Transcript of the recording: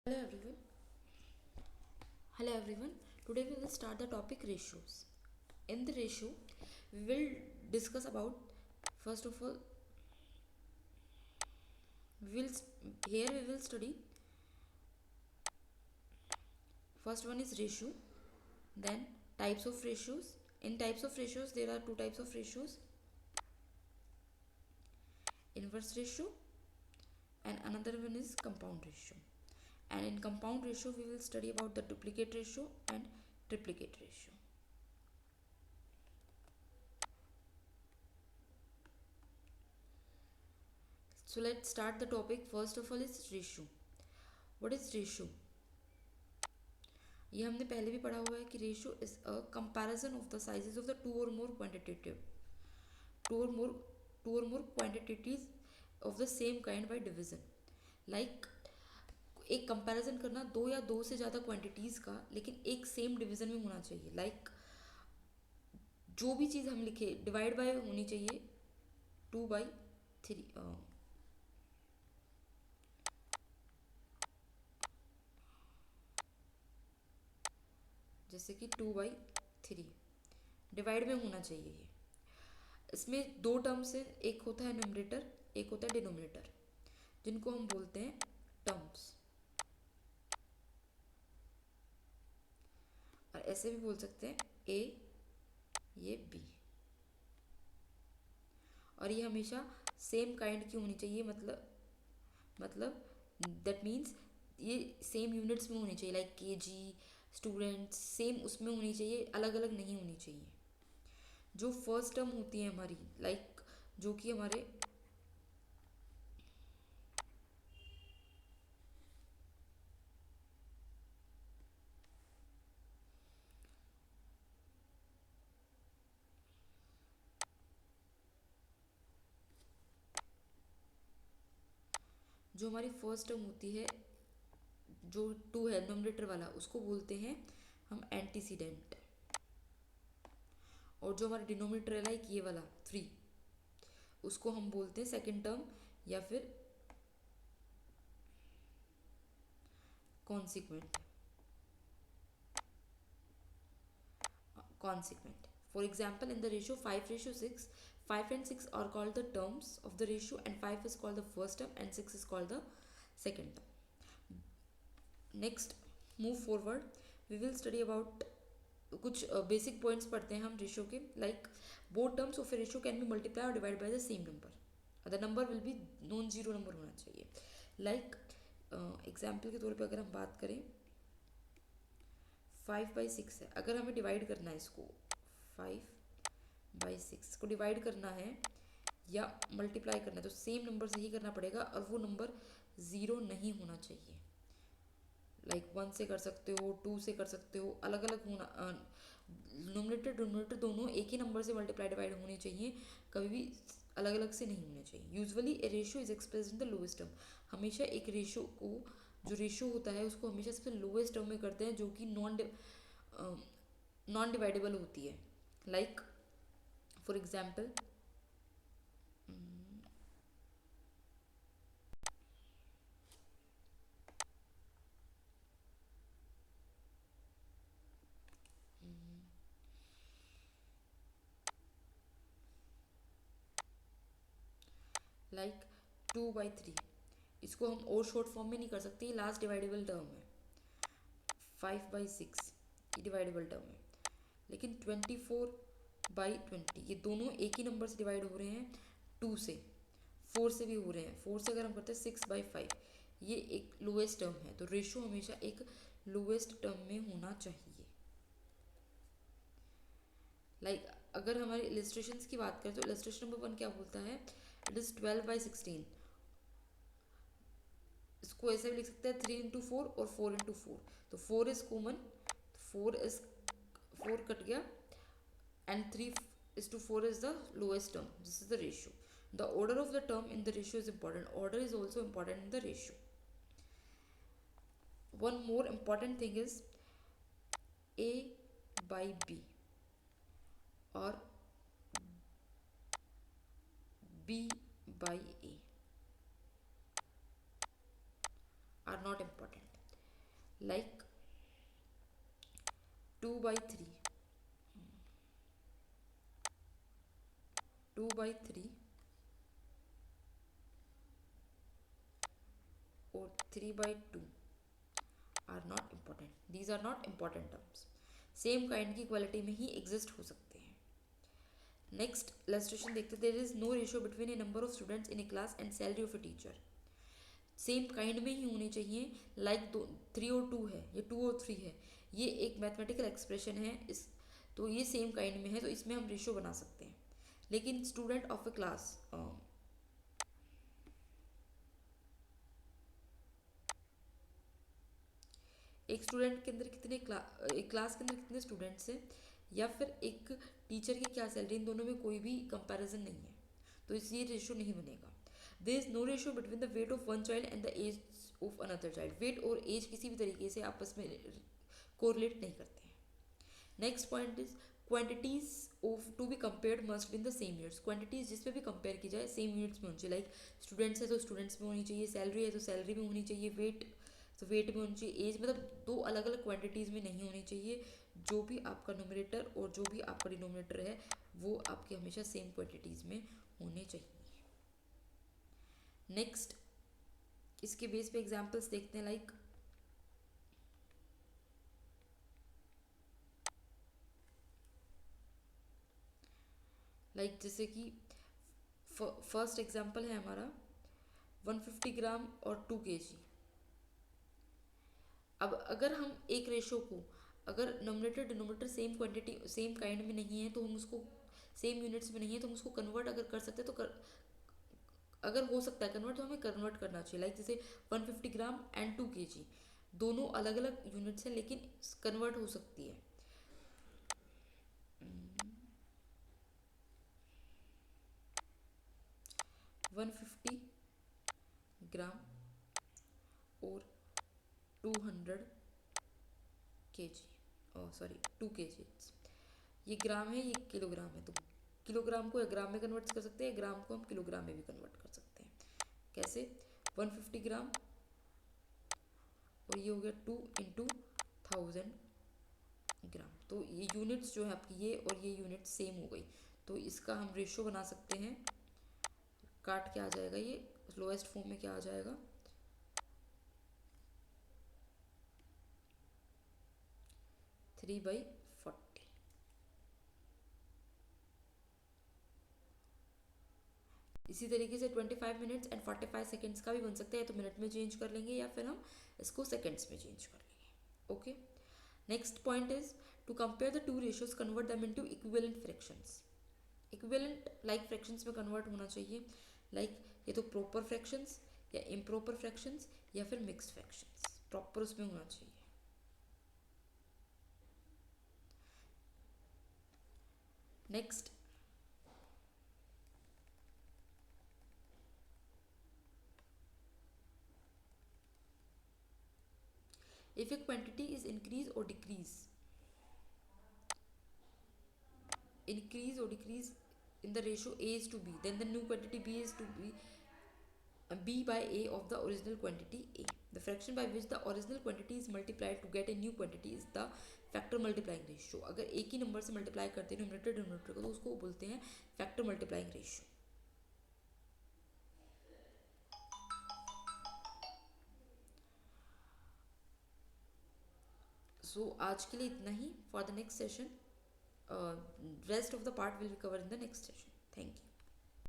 Hello everyone. Hello everyone. Today we will start the topic ratios. In the ratio, we will discuss about first of all we will study first one is ratio, then types of ratios. In types of ratios there are two types of ratios, inverse ratio and another one is compound ratio. And in compound ratio we will study about the duplicate ratio and triplicate ratio. So let's start the topic. First of all is ratio. What is ratio? ये हमने पहले भी पढ़ा हुआ है कि ratio is a comparison of the sizes of the two or more two or more quantities of the same kind by division. Like एक comparison करना दो या दो से ज़्यादा क्वांटिटीज़ का, लेकिन एक सेम डिवीजन में होना चाहिए. जो भी चीज़ हम लिखे डिवाइड बाय होनी चाहिए 2/3. जैसे कि 2/3 डिवाइड में होना चाहिए. ये इसमें दो टर्म्स है, एक होता है न्यूमरेटर, एक होता है डिनोमिनेटर, जिनको हम बोलते हैं टर्म्स. और ऐसे भी बोल सकते हैं ए, ये बी. और ये हमेशा सेम काइंड की होनी चाहिए. मतलब दैट मीन्स ये सेम यूनिट्स में होनी चाहिए. लाइक केजी स्टूडेंट्स सेम उसमें होनी चाहिए, अलग अलग नहीं होनी चाहिए. जो फर्स्ट टर्म होती है हमारी, जो कि हमारे जो हमारी फर्स्ट टर्म होती है, जो टू है न्यूमरेटर वाला, उसको बोलते हैं हम एंटीसीडेंट. और जो हमारा डिनोमिनेटर है लाइक ये वाला 3, उसको हम बोलते हैं सेकंड टर्म या फिर consequent. For example, in the ratio 5:6, 5 and 6 are called the terms of the ratio, and 5 is called the first term and 6 is called the second term. Next, move forward, we will study about कुछ basic points पढ़ते हैं हम ratio के. Like both terms of a ratio can be multiply or divide by the same number. The number will be non zero number होना चाहिए. Like example के तौर पे अगर हम बात करें 5/6 है, अगर हमें डिवाइड करना है इसको 5/6 को डिवाइड करना है या मल्टीप्लाई करना है तो सेम नंबर से ही करना पड़ेगा, और वो नंबर ज़ीरो नहीं होना चाहिए. लाइक 1 से कर सकते हो, 2 से कर सकते हो, अलग अलग होना. नोमिनेटर डिनोमिनेटर दोनों एक ही नंबर से मल्टीप्लाई डिवाइड होने चाहिए, कभी भी अलग अलग से नहीं होने चाहिए. Usually A ratio is express in the lowest term. हमेशा एक रेशियो को, जो रेशियो होता है उसको हमेशा सबसे लोएस्ट टर्म में करते हैं, जो कि नॉन डिवाइडेबल होती है. लाइक फॉर एग्जाम्पल लाइक 2/3, इसको हम और शॉर्ट फॉर्म में नहीं कर सकते, ये लास्ट डिवाइडेबल टर्म है. 5/6 ये डिवाइडेबल टर्म है. लेकिन 24/20 ये दोनों एक ही नंबर से डिवाइड हो रहे हैं, 2 से, 4 से भी हो रहे हैं. 4 से अगर हम करते हैं 6/5, ये एक लोएस्ट टर्म है. तो रेशियो हमेशा एक लोएस्ट टर्म में होना चाहिए. अगर हमारे इलिस्ट्रेशंस की बात करें तो इलिस्ट्रेशन नंबर 1 क्या बोलता है, इट इज़ 12/16. इसको ऐसे भी लिख सकते हैं 3 into 4 और 4 into 4. तो 4 इज कॉमन, 4 कट गया, and 3:4 is the lowest term. This is the ratio. The order of the term in the ratio is important. Order is also important in the ratio. One more important thing is A by B or B by A are not important. like 2/3, 2/3 or 3/2 are not important. These are not important terms. Same kind की quality में ही exist हो सकते हैं. Next illustration देखते हैं. There is no ratio between a number of students in a class and salary of a teacher. Same kind में ही होनी चाहिए. लाइक 3 और 2 है, ये 2 और 3 है. ये एक मैथमेटिकल एक्सप्रेशन है. इस तो ये सेम काइंड में है, तो इसमें हम रेशियो बना सकते हैं. लेकिन स्टूडेंट ऑफ ए क्लास, एक स्टूडेंट के अंदर कितने एक क्लास के अंदर कितने स्टूडेंट्स हैं, या फिर एक टीचर की क्या सैलरी, इन दोनों में कोई भी कंपैरिजन नहीं है, तो इसलिए रेशियो नहीं बनेगा. There is no ratio between the weight of one child and the age of another child. Weight और एज किसी भी तरीके से आपस में कोरिलेट नहीं करते हैं. Next point is quantities of to be compared must be in the same units. Quantities जिस पे भी कंपेयर की जाए सेम यूनिट्स में होनी चाहिए. लाइक स्टूडेंट्स है तो स्टूडेंट्स में होनी चाहिए, सैलरी है तो सैलरी में होनी चाहिए, वेट तो वेट में होनी चाहिए, एज मतलब दो अलग अलग क्वांटिटीज़ में नहीं होनी चाहिए. जो भी आपका नोमिनेटर और जो भी आपका डिनोमिनेटर है वो आपके हमेशा सेम क्वांटिटीज़ में होने चाहिए. नेक्स्ट इसके बेस पे एग्जांपल्स देखते हैं. लाइक जैसे कि फर्स्ट एग्जांपल है हमारा 150 ग्राम और 2 kg. अब अगर हम एक रेशो को, अगर nominator denominator same quantity same kind में नहीं है तो हम उसको, सेम यूनिट्स में नहीं है तो हम उसको कन्वर्ट अगर कर सकते हैं तो अगर हो सकता है कन्वर्ट तो हमें कन्वर्ट करना चाहिए. लाइक जैसे 150 ग्राम एंड 2 kg दोनों अलग अलग यूनिट्स हैं लेकिन कन्वर्ट हो सकती है. 150 ग्राम और 200 kg, सॉरी 2 kg. ये ग्राम है, ये किलोग्राम है, तो किलोग्राम को ग्राम में कन्वर्ट कर सकते हैं, ग्राम को हम किलोग्राम में भी कन्वर्ट कर सकते हैं. कैसे? 150 ग्राम और ये हो गया 2 इंटू 1000 ग्राम. तो ये यूनिट्स जो है आपकी, ये और ये यूनिट सेम हो गई, तो इसका हम रेशो बना सकते हैं. काट क्या आ जाएगा, ये लोएस्ट फॉर्म में क्या आ जाएगा, 3/40. इसी तरीके से 25 मिनट्स एंड 45 सेकेंड्स का भी बन सकता है, तो मिनट में चेंज कर लेंगे या फिर हम इसको सेकेंड्स में चेंज कर लेंगे. Okay. Next point is to compare the two ratios, convert them into equivalent fractions. Equivalent like fractions में कन्वर्ट होना चाहिए. लाइक ये तो प्रॉपर फ्रैक्शंस या इम्प्रॉपर फ्रैक्शंस या फिर मिक्स्ड फ्रैक्शंस, प्रॉपर उसमें होना चाहिए. Next if a quantity is increase or decrease in the ratio A is to B, then the new quantity B is to be B by A of the original quantity A. The fraction by which the original quantity is multiplied to get a new quantity is the factor multiplying ratio. अगर एक ही number से multiply करते हैं numerator denominator को तो उसको बोलते हैं फैक्टर मल्टीप्लाइंग रेशियो. सो आज के लिए इतना ही. For the next session, rest of the part will be covered in the next session. Thank you.